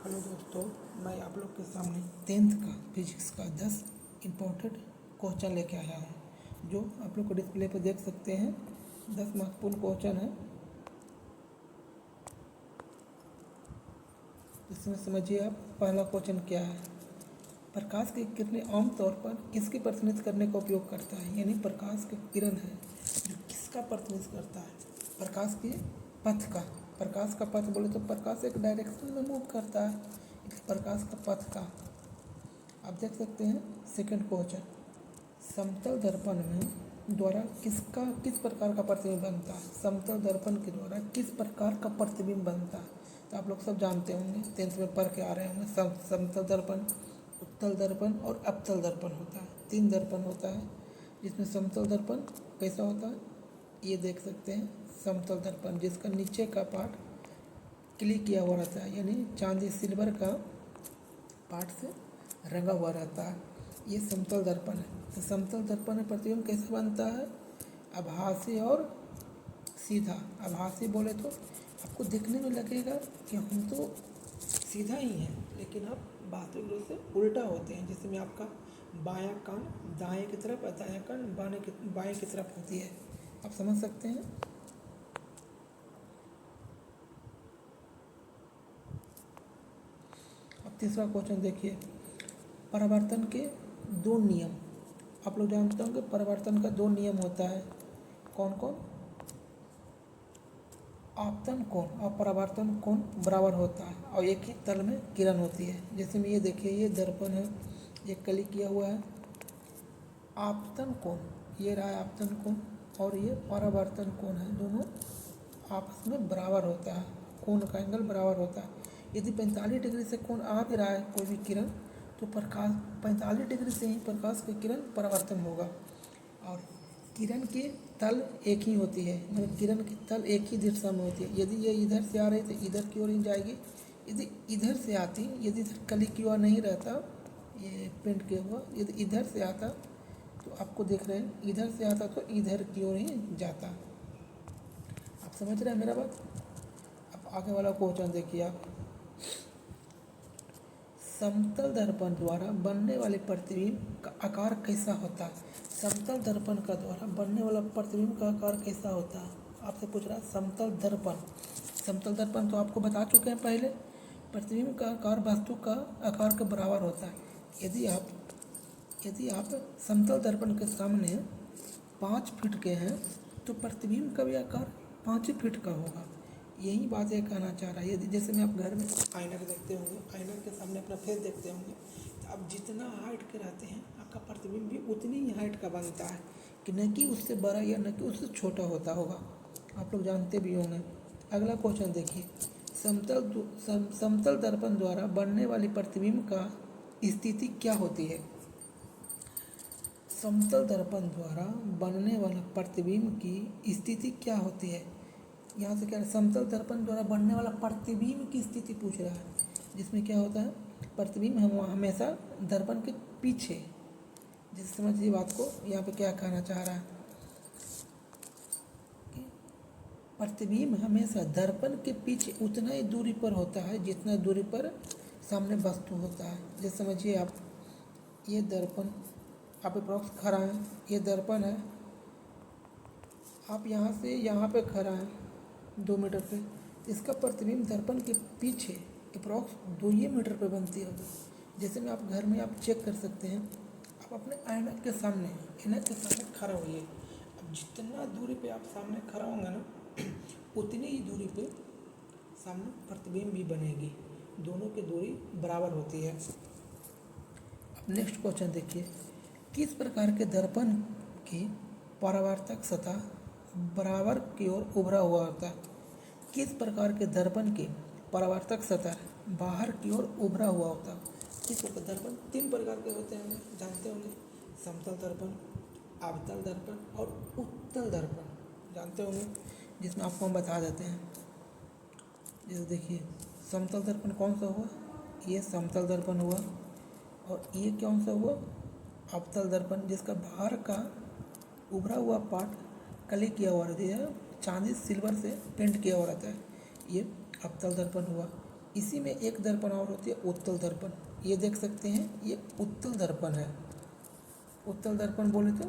Hello दोस्तों, मैं आप लोग के सामने 10th का फिजिक्स का 10 इम्पोर्टेंट क्वेश्चन लेके आया हूँ, जो आप लोग को डिस्प्ले पर देख सकते हैं। 10 महत्वपूर्ण क्वेश्चन है। इसमें समझिए आप, पहला क्वेश्चन क्या है। प्रकाश की किरणें आमतौर पर किसके प्रतिनिधित्व करने का उपयोग करता है। यानी प्रकाश की किरण है जो किसका प्रतिनिधित्व करता है। प्रकाश के पथ का। प्रकाश का पथ बोले तो प्रकाश एक डायरेक्शन में मूव करता है, इसलिए प्रकाश का पथ का। आप देख सकते हैं सेकंड क्वेश्चन, समतल दर्पण में द्वारा किस प्रकार का प्रतिबिंब बनता है। समतल दर्पण के द्वारा किस प्रकार का प्रतिबिंब बनता है। तो आप लोग सब जानते होंगे, 10th में पढ़ के आ रहे होंगे। समतल दर्पण, उत्तल दर्पण और अवतल दर्पण होता है। 3 दर्पण होता है, जिसमें समतल दर्पण कैसा होता है, ये देख सकते हैं। समतल दर्पण जिसका नीचे का पार्ट क्लिक किया हुआ रहता है, यानी चांदी सिल्वर का पार्ट से रंगा हुआ रहता है, ये समतल दर्पण है। तो समतल दर्पण में प्रतिबिंब कैसे बनता है, आभासी और सीधा। आभासी बोले तो आपको देखने में लगेगा कि हम तो सीधा ही हैं, लेकिन आप वास्तविक रूप से उल्टा होते हैं। जिसमें आपका बायां कान दाएं की तरफ और दायां कान बाएं की तरफ होती है। आप समझ सकते हैं। अब तीसरा क्वेश्चन देखिए, परावर्तन के 2 नियम। आप लोग जानते होंगे परावर्तन का 2 नियम होता है। कौन कौन। आपतन कोण और परावर्तन कोण बराबर होता है और एक ही तल में किरण होती है। जैसे में ये देखिए, ये दर्पण है, ये क्लिक किया हुआ है। आपतन कोण, ये रहा आपतन कोण, और ये परावर्तन कोण है। दोनों आपस में बराबर होता है, कोण का एंगल बराबर होता है। यदि 45 डिग्री से कोण आ भी रहा है कोई भी किरण, तो प्रकाश 45 डिग्री से ही प्रकाश की किरण परावर्तन होगा। और किरण की तल एक ही होती है, मतलब किरण की तल एक ही दिशा में होती है। यदि ये इधर से आ रही तो इधर की ओर ही जाएगी। यदि इधर से आती, यदि इधर कली की ओर नहीं रहता, ये पेंट किया हुआ, यदि इधर से आता तो आपको देख रहे हैं, इधर से आता तो इधर की ओर ही जाता। आप समझ रहे हैं मेरा बात। अब आगे वाला क्वेश्चन देखिए आप, समतल दर्पण द्वारा बनने वाले प्रतिबिंब का आकार कैसा होता है। समतल दर्पण का द्वारा बनने वाला प्रतिबिंब का आकार कैसा होता है। आपसे पूछ रहा है समतल दर्पण। समतल दर्पण तो आपको बता चुके हैं पहले। प्रतिबिंब का आकार वस्तु का आकार के बराबर होता है। यदि आप समतल दर्पण के सामने 5 फीट के हैं, तो प्रतिबिंब का भी आकार 5 फीट का होगा। यही बात ये कहना चाह रहा है। यदि जैसे में आप घर में आईना के देखते होंगे, आईना के सामने अपना फेस देखते होंगे, तो आप जितना हाइट के रहते हैं, आपका प्रतिबिंब भी उतनी ही हाइट का बनता है, कि न कि उससे बड़ा या न कि उससे छोटा होता होगा। आप लोग जानते भी होंगे। अगला क्वेश्चन देखिए, समतल दर्पण द्वारा बनने वाली प्रतिबिंब का स्थिति क्या होती है। समतल दर्पण द्वारा बनने वाला प्रतिबिंब की स्थिति क्या होती है। यहाँ से क्या है, समतल दर्पण द्वारा बनने वाला प्रतिबिंब की स्थिति पूछ रहा है, जिसमें क्या होता है, प्रतिबिंब हम हमेशा दर्पण के पीछे। जिस समझिए बात को, यहाँ पे क्या कहना चाह रहा है कि प्रतिबिंब हमेशा दर्पण के पीछे उतना ही दूरी पर होता है जितना दूरी पर सामने वस्तु होता है। जैसे समझिए आप, ये दर्पण, आप अप्रॉक्स खड़ा है, ये दर्पण है, आप यहाँ से यहाँ पे खड़ा है 2 मीटर पे, इसका प्रतिबिंब दर्पण के पीछे अप्रॉक्स 2 मीटर पे बनती होगी। जैसे में आप घर में आप चेक कर सकते हैं, आप अपने ऐनक के सामने खड़ा होइए। अब जितना दूरी पे आप सामने खड़ा होंगे ना, उतनी ही दूरी पे सामने प्रतिबिंब भी बनेगी। दोनों की दूरी बराबर होती है। अब नेक्स्ट क्वेश्चन देखिए, किस प्रकार के दर्पण की परावर्तक सतह बराबर की ओर उभरा हुआ होता है। किस प्रकार के दर्पण की परावर्तक सतह बाहर की ओर उभरा हुआ होता है। किस प्रकार दर्पण 3 प्रकार के होते हैं, जानते होंगे। समतल दर्पण, अवतल दर्पण और उत्तल दर्पण जानते होंगे, जिसमें आपको हम बता देते हैं। जैसे देखिए, समतल दर्पण कौन सा हुआ, ये समतल दर्पण हुआ। और ये कौन सा हुआ, अवतल दर्पण, जिसका बाहर का उभरा हुआ पार्ट कली किया हुआ रहता है, चांदी सिल्वर से पेंट किया हुआ रहता है, ये अवतल दर्पण हुआ। इसी में एक दर्पण और होती है उत्तल दर्पण। ये देख सकते हैं, ये उत्तल दर्पण है। उत्तल दर्पण बोले तो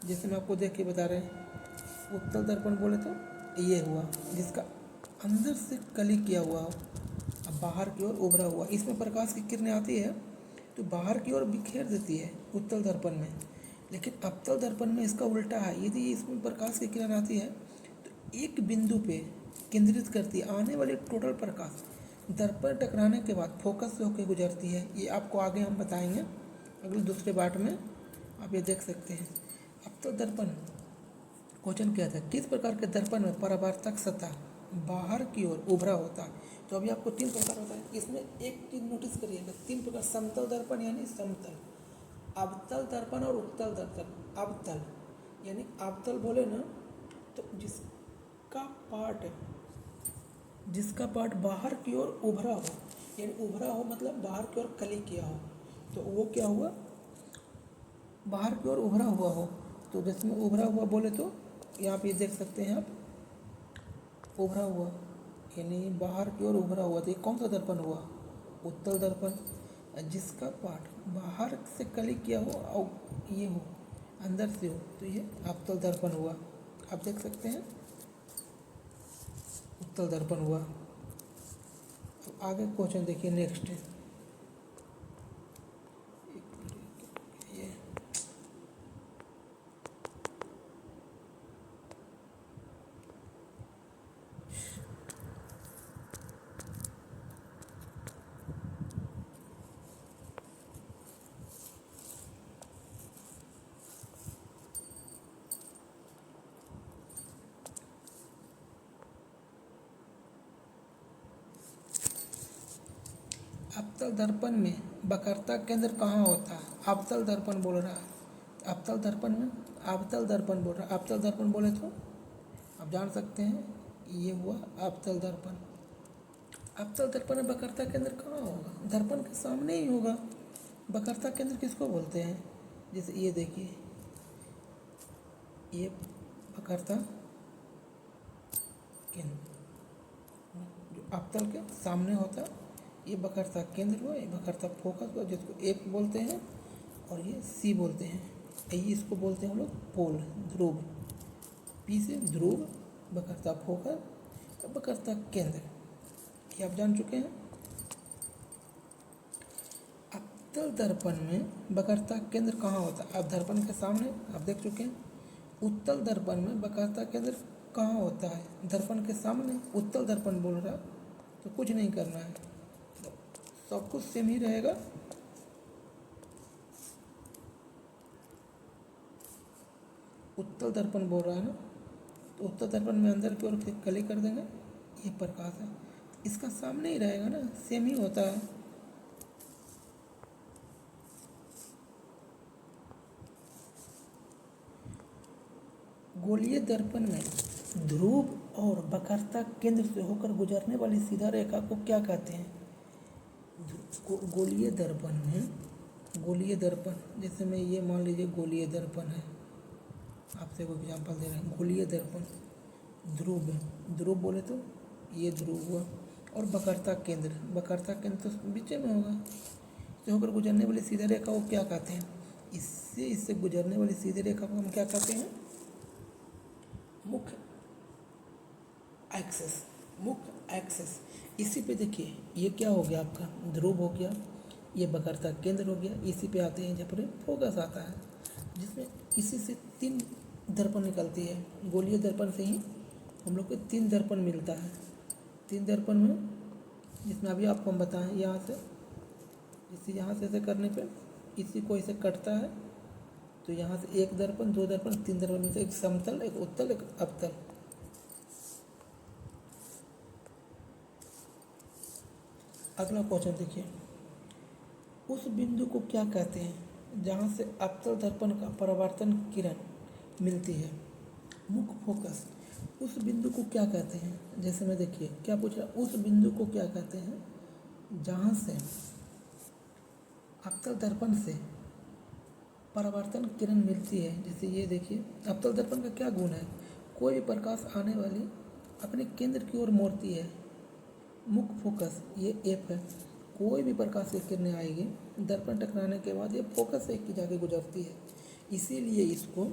जैसे मैं आपको देख के बता रहे हैं, उत्तल दर्पण बोले तो ये हुआ जिसका अंदर से कली किया हुआ हो, अब बाहर की ओर उभरा हुआ। इसमें प्रकाश की किरणें आती है तो बाहर की ओर बिखेर देती है उत्तल दर्पण में, लेकिन अवतल दर्पण में इसका उल्टा है। यदि इसमें प्रकाश की किरण आती है तो एक बिंदु पे केंद्रित करती है, आने वाली टोटल प्रकाश दर्पण टकराने के बाद फोकस से होकर गुजरती है। ये आपको आगे हम बताएंगे अगले दूसरे पार्ट में, आप ये देख सकते हैं। अवतल दर्पण क्वेश्चन क्या था, किस प्रकार के दर्पण में परावर्तक सतह बाहर की ओर उभरा होता है। तो अभी आपको 3 प्रकार होता है, इसमें एक चीज नोटिस करिएगा, 3 प्रकार। समतल दर्पण यानी समतल, अवतल दर्पण और उत्तल दर्पण। अवतल यानी अवतल बोले ना तो जिसका पार्ट बाहर की ओर उभरा हो, यानी उभरा हो मतलब बाहर की ओर कली किया हो, तो वो क्या हुआ, बाहर की ओर उभरा हुआ हो। तो जिसमें उभरा हुआ बोले तो यहाँ पे देख सकते हैं आप, उभरा हुआ यानी बाहर की ओर उभरा हुआ, तो ये कौन सा दर्पण हुआ, उत्तल दर्पण। जिसका पार्ट बाहर से कली किया हो और ये हो अंदर से हो, तो ये अवतल दर्पण हुआ। आप देख सकते हैं उत्तल दर्पण हुआ। तो आगे क्वेश्चन देखिए नेक्स्ट, ये अवतल दर्पण में वक्रता केंद्र कहाँ होता है, अवतल दर्पण बोल रहा है। अवतल दर्पण में अवतल दर्पण बोल रहा है। अवतल दर्पण बोले तो आप जान सकते हैं ये हुआ अवतल दर्पण। अवतल दर्पण में वक्रता केंद्र कहाँ होगा, दर्पण के सामने ही होगा। वक्रता केंद्र किसको बोलते हैं, जैसे ये देखिए, ये वक्रता केंद्र जो अवतल के सामने होता है, ये वक्रता केंद्र हुआ, ये वक्रता फोकस हुआ, जिसको ए बोलते हैं और ये सी बोलते हैं। ये इसको बोलते हैं हम लोग पोल, ध्रुव। पी से ध्रुव, वक्रता फोकस, वक्रता केंद्र, ये आप जान चुके हैं। अवतल दर्पण में वक्रता केंद्र कहाँ होता है, आप दर्पण के सामने आप देख चुके हैं। उत्तल दर्पण में वक्रता केंद्र कहाँ होता है, दर्पण के सामने। उत्तल दर्पण बोल रहा तो कुछ नहीं करना है, सब कुछ सेम ही रहेगा। उत्तल दर्पण बोल रहा है ना, तो उत्तल दर्पण में अंदर की ओर कली कर देंगे, ये प्रकाश है, इसका सामने ही रहेगा ना, सेम ही होता है। गोलीय दर्पण में ध्रुव और वक्रता केंद्र से होकर गुजरने वाली सीधा रेखा को क्या कहते हैं। गोलीय दर्पण में, गोलीय दर्पण जैसे मैं ये मान लीजिए गोलीय दर्पण है, आपसे कोई एग्जाम्पल दे रहे हैं। गोलीय दर्पण ध्रुव, ध्रुव बोले तो ये ध्रुव हुआ, और वक्रता केंद्र, वक्रता केंद्र तो बीच में होगा। इससे होकर गुजरने वाली सीधी रेखा को क्या कहते हैं, इससे गुजरने वाली सीधी रेखा को हम क्या कहते हैं, मुख्य एक्सेस, मुख्य एक्सेस। इसी पे देखिए ये क्या हो गया आपका, ध्रुव हो गया, ये वक्रता केंद्र हो गया। इसी पे आते हैं जहाँ पर फोकस आता है, जिसमें इसी से 3 दर्पण निकलती है। गोलीय दर्पण से ही हम लोग को 3 दर्पण मिलता है। 3 दर्पण में जिसमें अभी आपको हम बताएं, यहाँ से इसी यहाँ से ऐसे करने पे इसी को ऐसे कटता है, तो यहाँ से 1 दर्पण, 2 दर्पण, 3 दर्पण में से एक समतल, एक उत्तल, एक अवतल। अगला क्वेश्चन देखिए, उस बिंदु को क्या कहते हैं जहाँ से अवतल दर्पण का परावर्तन किरण मिलती है, मुख्य फोकस। उस बिंदु को क्या कहते हैं, जैसे मैं देखिए क्या पूछ रहा, उस बिंदु को क्या कहते हैं जहाँ से अवतल दर्पण से परावर्तन किरण मिलती है। जैसे ये देखिए, अवतल दर्पण का क्या गुण है, कोई भी प्रकाश आने वाली अपने केंद्र की ओर मोड़ती है, मुख्य फोकस ये एफ है। कोई भी प्रकाश की किरणें आएगी, दर्पण टकराने के बाद ये फोकस से जाके गुजरती है। इसीलिए इसको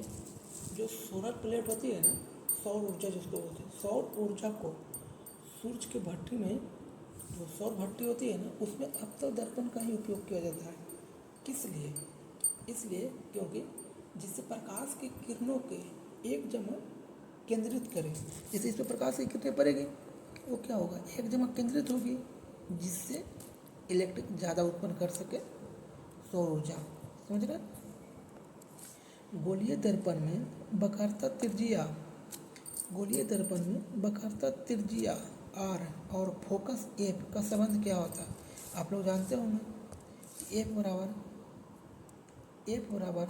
जो सोलर प्लेट होती है ना, सौर ऊर्जा जिसको बोलते हैं, सौर ऊर्जा को सूर्य की भट्टी में, जो सौर भट्टी होती है ना, उसमें अवतल दर्पण का ही उपयोग किया जाता है। किस लिए? इसलिए क्योंकि जिससे प्रकाश की किरणों के एक जगह केंद्रित करें। जैसे इस पर प्रकाश की किरणें पड़ेगी, वो क्या होगा, एक जगह केंद्रित होगी, जिससे इलेक्ट्रिक ज़्यादा उत्पन्न कर सके सौर ऊर्जा। समझ रहे? गोलीय दर्पण में वक्रता त्रिज्या, गोलीय दर्पण में वक्रता त्रिज्या आर और फोकस एफ का संबंध क्या होता है? आप लोग जानते होंगे। एफ बराबर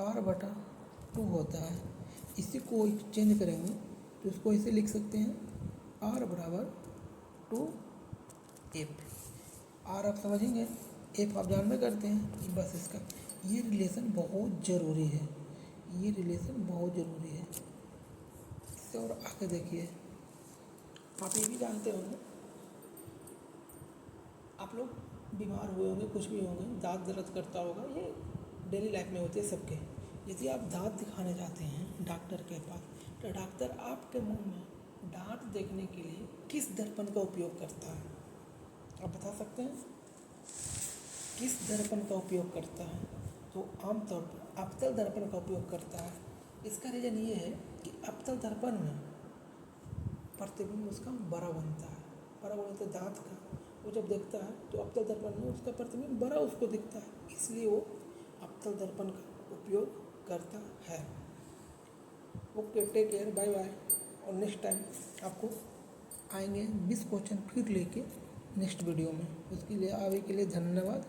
आर बटा 2 होता है। इसी को चेंज करेंगे तो इसको इसे लिख सकते हैं आर बराबर 2 एफ। आर आप समझेंगे, एफ आप जानते करते हैं। बस इसका ये रिलेशन बहुत ज़रूरी है, ये रिलेशन बहुत ज़रूरी है। इससे और आगे देखिए, आप ये भी जानते होंगे, आप लोग बीमार हुए होंगे, कुछ भी होंगे, दांत दर्द करता होगा, ये डेली लाइफ में होते हैं सबके। यदि आप दांत दिखाने जाते हैं डॉक्टर के पास, तो डॉक्टर आपके मुंह में दांत देखने के लिए किस दर्पण का उपयोग करता है? आप बता सकते हैं किस दर्पण का उपयोग करता है? तो आमतौर पर अवतल दर्पण का उपयोग करता है। इसका रीज़न ये है कि अवतल दर्पण में प्रतिबिंब उसका बड़ा बनता है, बड़ा बोलते दांत का, वो जब देखता है तो अवतल दर्पण में उसका प्रतिबिंब बड़ा उसको दिखता है, इसलिए वो अवतल दर्पण का उपयोग करता है। Okay, take care, bye bye. और नेक्स्ट टाइम आपको आएंगे 20 क्वेश्चन फिर लेके नेक्स्ट वीडियो में। उसके लिए आगे के लिए धन्यवाद।